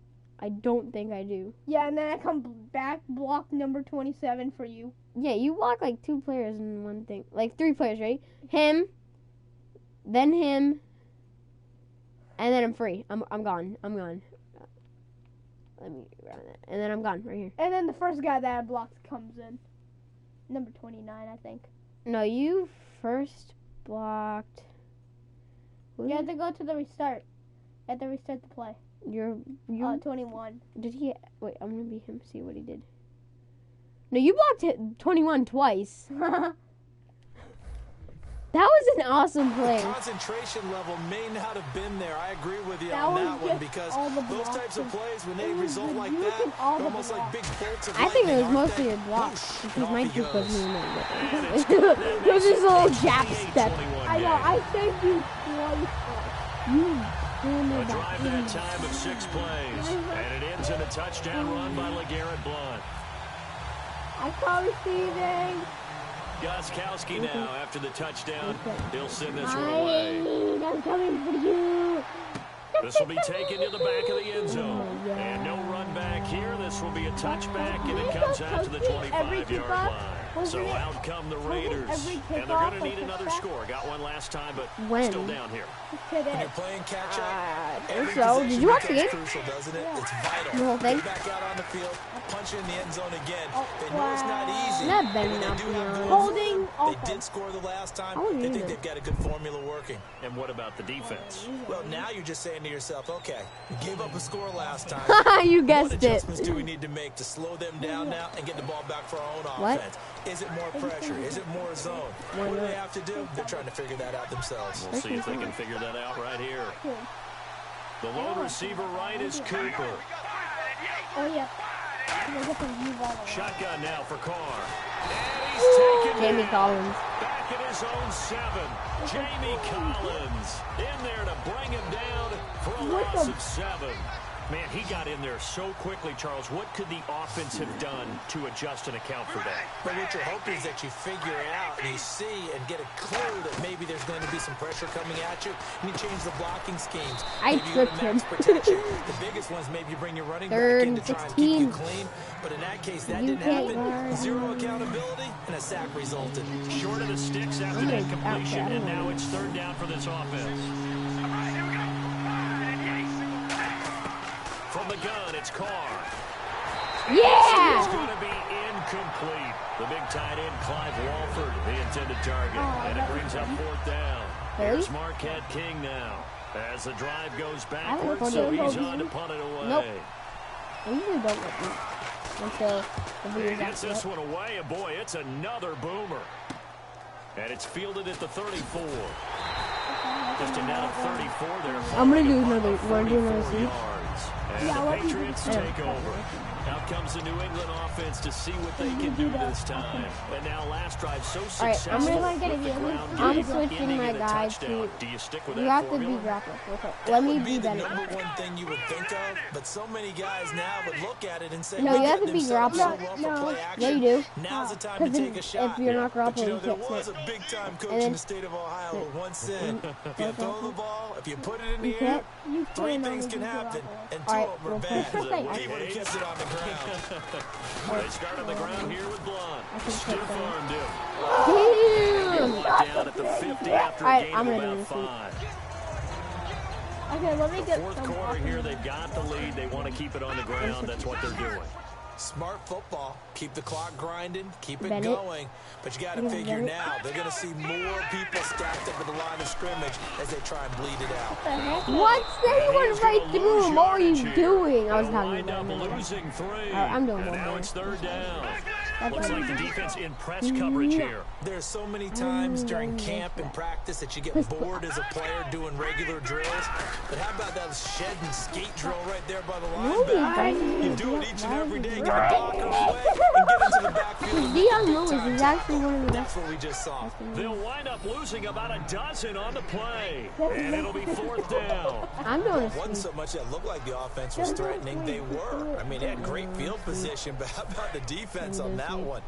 I don't think I do. Yeah, and then I come back, block number 27 for you. Yeah, you block like 2 players in one thing. Like 3 players, right? Him, then him, and then I'm free. I'm gone. I'm gone. Let me run that. And then I'm gone right here. And then the first guy that I blocked comes in. Number 29, I think. No, you first blocked. Who You have did- to go to the restart. You have to restart the play. you 21. did he? Wait, I'm gonna be him. See what he did. No, you blocked 21 twice. That was an awesome play. Concentration level may not have been there. I agree with you That on was that one just because all the those blocks types of and- plays, when they it was result the like juke that, and all they're the almost like big bolts of I think it was lightning, aren't mostly they? your blocks Whoosh, because and my off he juke was goes. moving. It was just a little jab step. I know, I saved you twice. A drive that time of 6 plays, and it ends in a touchdown run by LeGarrette Blunt. I saw receiving. Gostkowski now after the touchdown. He'll send this one away. I'm coming for you. This will be taken to the back of the end zone. And no run back here. This will be a touchback, and it comes out to the 25-yard line. So out come the Raiders, and they're going to need another score. Got one last time, but still down here. When you're playing catch-up, every so, did you watch the game? crucial, doesn't it? It's vital. The whole thing? Get back out on the field, punch in the end zone again. They know it's not easy. That but better when not they do be have on. good Holding they offense. did score the last time. Oh, They think yeah. they've got a good formula working. And what about the defense? Well, now you're just saying to yourself, okay, we gave up a score last time. You What guessed it. adjustments do we need to make to slow them down now and get the ball back for our own What? offense? Is it more pressure? Is it more zone? What do they have to do? They're trying to figure that out themselves. We'll see if they can figure that out right here. The lone receiver right is Cooper. Oh, yeah. Shotgun now for Carr. And he's taken Jamie down. Collins. Back at his own 7. Jamie Collins in there to bring him down for a loss of 7. Man, he got in there so quickly, Charles. What could the offense have done to adjust and account for that? But what you're hoping is that you figure out and you see and get a clue that maybe there's going to be some pressure coming at you, and you change the blocking schemes. I Maybe you go to tripped max him. protection. The biggest ones, maybe you bring your running Third back in to try and keep you 16. clean. But in that case, that You didn't can't happen. guard. Zero accountability, and a sack resulted. Short of the sticks after that completion, and now it's third down for this offense. From the gun, it's Carr. Yeah! It's going to be incomplete. The big tight end, Clive Walford, the intended target. And it brings up fourth down. Here's Marquette King now. As the drive goes backwards, so he's on to punt it away. Nope. I usually don't let me until the He video's gets this out. one away, and boy, it's another boomer. And it's fielded at the 34. Just a net of 34 there. I'm gonna do another. Wanna do another 44 scene? yards. And the Patriots take over. Out comes the New England offense to see what they can do this time. And now last drive so Alright, successful. I'm gonna get it with the here. ground I'm game, switching ending my in a guy touchdown. to. Do you stick with You that have to formula? be grappled. Okay. That Let me would be do the that. number one thing you would think of, but so many guys now would look at it and say, No, "Look you at have to be themselves so grappled. well for play Yeah, action. you do. Now's the time to Because take a shot." if you're not But you grappled, know, you there can't was snap. a big-time coach And in then- the state of Ohio who once said, if you throw the ball, if you put it in You the air, can't. three things can happen, and two Alright, of them are well, bad. first thing. He would have kept it on the ground. They start on the ground here with Blunt. Stiff armed him. Damn! Down at the 50 after a Alright, gain I'm of gonna do about this. 5. Okay, let me get Fourth some quarter offense. here, they've got the lead. They want to keep it on the ground. That's what they're doing. Smart football. Keep the clock grinding. Keep it Bennett. going. But you got to figure now, they're going to see more people stacked up at the line of scrimmage as they try and bleed it out. What? They And went he's right gonna through lose him. What were you yardage here. doing? I was They'll having wind up a losing 3. I'm doing and one now more. it's third down. That's Looks fine. like the defense in press coverage here. There's so many times during camp and practice that you get bored as a player doing regular drills. But how about that shed and skate drill right there by the linebacker? You do it each and every day. Get the blocker away and get into the backfield. and make a Deion Lewis big-time is actually one of the That's best. what we just saw. They'll wind up losing about a dozen on the play. And it'll be fourth down. I'm doing It wasn't a so much that looked like the offense was threatening. They were. I mean, they had great field position, but how about the defense on that one?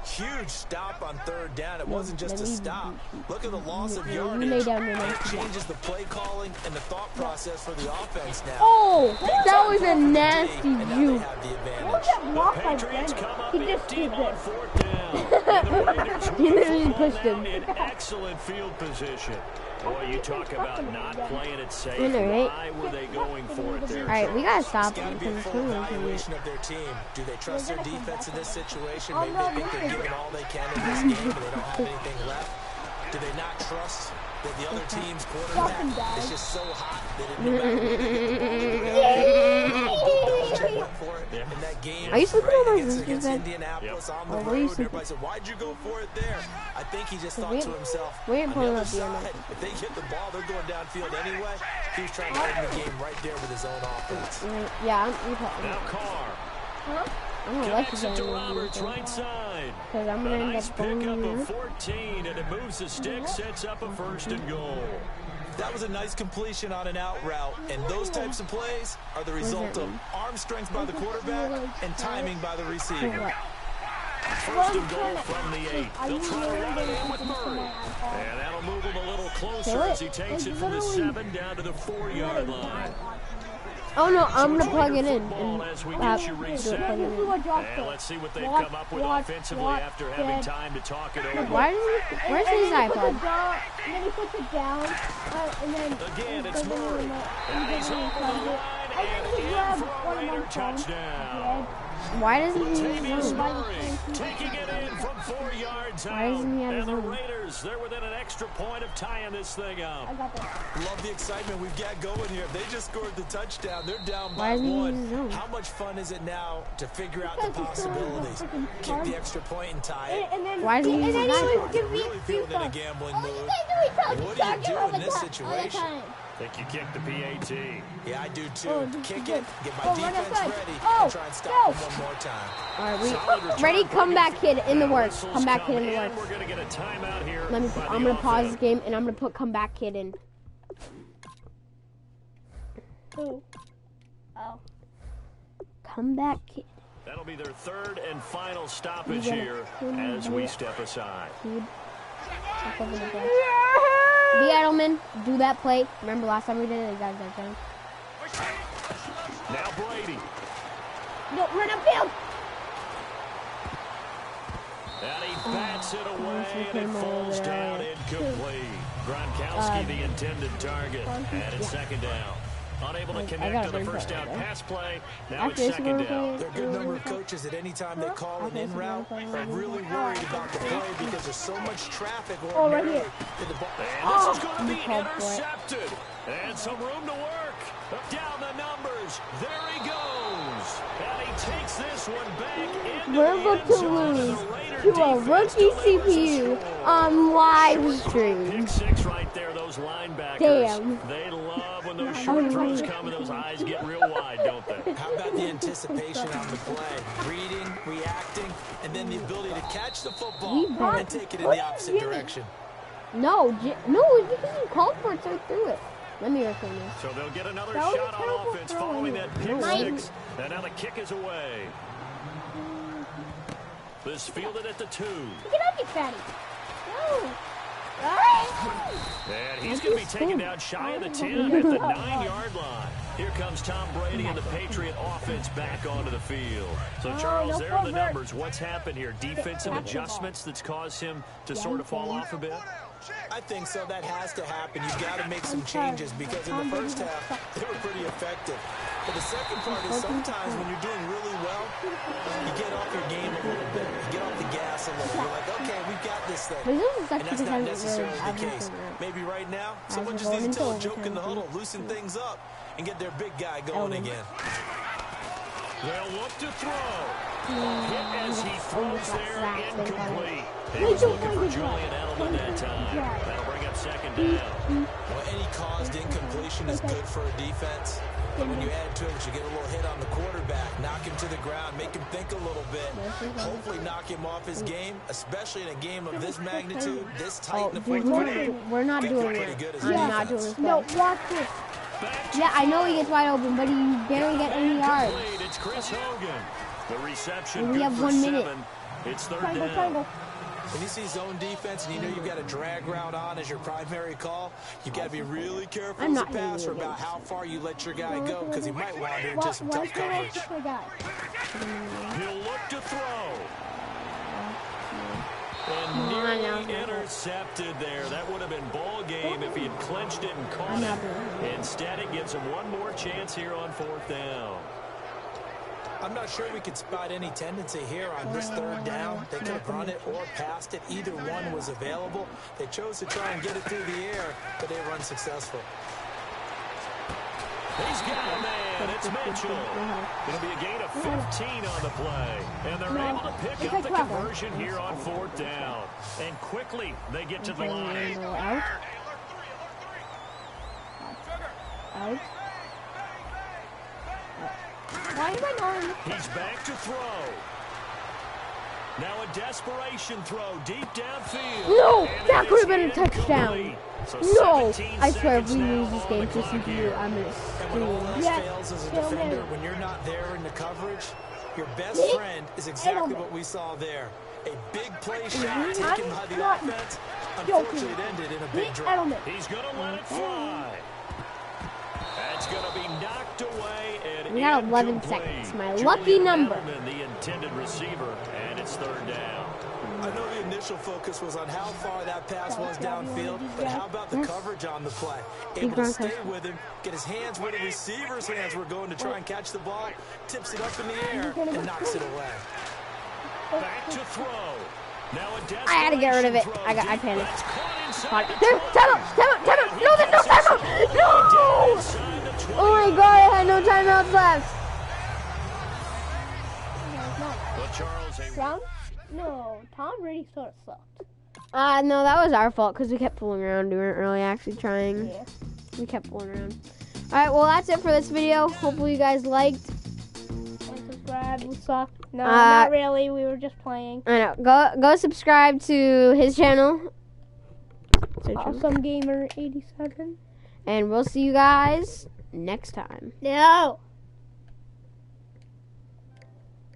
Huge stop on third down. It wasn't just a stop. Look at the loss of lay yardage. down your It knife. changes the play calling and the thought process for the offense now. Oh, Big that time was a play for the D, nasty and now they juke. have the Look advantage. at block by Patriots Bennett. come up He just empty did on this. fourth down. And the Raiders He with the literally football pushed now him. in excellent field position. Boy, you talk about not playing it safe. I know, right? Why were they going for it there? Alright, we gotta stop It's got him to be a because it's full too much. evaluation of their team. Do they trust their defense in this situation? Oh, Maybe no, they think they're no. giving all they can in this game, but they don't have anything left. Do they not trust that the other team's quarterback is just so hot that it no matter what Belichick went for it in that game Are you sleeping on my against sister's bed? Indianapolis on the Or road? were you And sleeping? everybody said, "Why'd you go for it there?" I think he just thought we to ain't- himself, we ain't on pulling the up other the end of side, it. if they get the ball, they're going downfield anyway. He was trying to end the game right there with his own offense. Yeah, Now Carr I'm gonna let you connects it to go. Roberts right side. Because I'm A gonna end nice up going pickup here. of 14, and it moves the stick, sets up a first and goal. That was a nice completion on an out route, and those types of plays are the result of arm strength by the quarterback and timing by the For receiver. what? First and goal from the 8. They'll try to run it in with Murray. And that'll move him a little closer as he takes it from the 7 down to the 4-yard line. Oh no, I'm gonna plug it in. And As we get you reset. And let's see what they've come up with offensively after having time to talk it over. Where's his iPod? And then he puts it down, and then again, it's Murray. And he's over the line and in for a Raider touchdown. Why doesn't he use Latavius him? Murray taking it in from 4 yards Why out. doesn't he have And his the own? Raiders, they're within an extra point of tying this thing up. I got that. Love the excitement we've got going here. If they just scored the touchdown, they're down Why by isn't he one. using his own? How much fun is it now to figure out the Because he still has a possibilities? freaking Kick card. the extra point and tie it. And then, Why doesn't he and use then his he iPod? was giving me Really feeling in a FIFA. gambling Oh, mood. you can't do it. What do you do in this situation? Think you kicked the PAT. Yeah, I do too. Oh, this Kick is it, good. get my Oh, run defense outside. ready, Oh, and try and stop no. them one more time. All right, ready? Comeback kid in the works. Comeback kid in the works. We're going to get a timeout here. I'm gonna pause this game and I'm gonna put comeback kid in. Who? Oh. Comeback kid. That'll be their third and final stoppage here as we step aside. Kid. B. Edelman, do that play. Remember last time we did it? You guys got done. Now Brady. No, run upfield. And he bats it away, and it falls down incomplete. Gronkowski, the intended target, and it's second down. Unable to connect to the first down pass play. Now it's second down. There are a good number of coaches that any time they call an in route are really worried about the play because there's so much traffic ordinarily to the ball. And this is going to be intercepted. And some room to work. Down the numbers. There he goes. And he takes this one back into We're the about end to zone. lose And the Raider to a defense rookie delivers a CPU score. on live stream. Pick six right there, those linebackers. Damn. They love when those short throws come and those eyes get real wide, don't they? How about the anticipation on the play? Reading, reacting, and then the ability to catch the football and take it in the opposite direction. No, it's because you called for it, so I threw it. Let me return this. So they'll get another That was a shot on terrible offense throw following anyway. that pick Nice. six. And now the kick is away. This fielded at the 2. Get up, you fatty. No. And he's going to be taken down shy of the 10 at the 9-yard line. Here comes Tom Brady and the Patriot offense back onto the field. So, Charles, no there are the cover. numbers. What's happened here? Defensive adjustments that's caused him to sort of fall off a bit? I think so. That has to happen. You've got to make some changes because in the first half, they were pretty effective. But the second part is sometimes when you're doing really well, you get off your game a little bit. You get off the gas a little. You're like, okay, we've got this thing. But this is And actually that's not because necessarily we're the having case. to- Maybe right now, As someone we're just needs to tell a going joke in the into huddle, loosen things up, and get their big guy going again. They'll look to throw. Hit as he throws there, incomplete. He Wait, was don't looking for bring it Julian back. Edelman that time. That'll bring up second down. Well, any caused incompletion is good for a defense. But when you add to it, you get a little hit on the quarterback, knock him to the ground, make him think a little bit, hopefully knock him off his game, especially in a game of this magnitude, this tight in the fourth quarter. We're not doing pretty it. good as a I'm not defense. doing No, this. watch this. Yeah, I know he gets wide open, but he barely get any yards. Incomplete. It's Chris Hogan. The reception And we good have for 1 minute. 7. It's third Triangle, down. triangle. When you see zone defense and you know you've got a drag route on as your primary call, you've got to be really careful I'm as a not hitting passer you about how far you let your guy go because he might wander into some tough Watch the coverage. extra guy. He'll look to throw. Come And on now. nearly intercepted there. That would have been ball game if he had clenched it and caught I'm not it. doing it. Instead, it gives him one more chance here on fourth down. I'm not sure we could spot any tendency here on this third down. They could have run it or passed it. Either one was available. They chose to try and get it through the air, but they were unsuccessful. He's got a man. It's Mitchell. It'll be a gain of 15 on the play. And they're able to pick up the conversion here on fourth down. And quickly, they get to the line. Out. Out. Why am I not? He's back to throw. Now a desperation throw deep downfield. No, And that it could have is been a touchdown. incomplete. So No, 17 I swear if seconds we now lose this on game the to clock CPU, here. I'm gonna And when all scream. else Yeah, fails as a still defender, there. when you're not there in the coverage, your best friend is exactly what we saw there. A big play shot taken by the not offense. joking. Unfortunately, it ended in a big Nick drop. Edelman. He's going to let it fly. That's going to be knocked away and We got 11 incomplete. seconds, my Julian lucky number. Edelman, the intended receiver, and it's third down. I know the initial focus was on how far that pass was downfield, but how about the coverage on the play? Able to stay with him, get his hands where the receiver's hands were going to try and catch the ball, tips it up in the air, and knocks it away. Back to throw. Now a I had to get rid of it. desperation I throw panicked. deep. That's caught inside the There, 20. time out. No, there's no timeout. No! Inside the 20. Oh my god, I had no timeouts left. But Charles, a Brown? No, Tom Brady sort of sucked. No, that was our fault because we kept fooling around. We weren't really actually trying. Yeah. We kept fooling around. Alright, well, that's it for this video. Hopefully you guys liked. And subscribe. We sucked. No, not really. We were just playing. I know. Go subscribe to his channel. AWESOMEGAMER87. And we'll see you guys next time. No.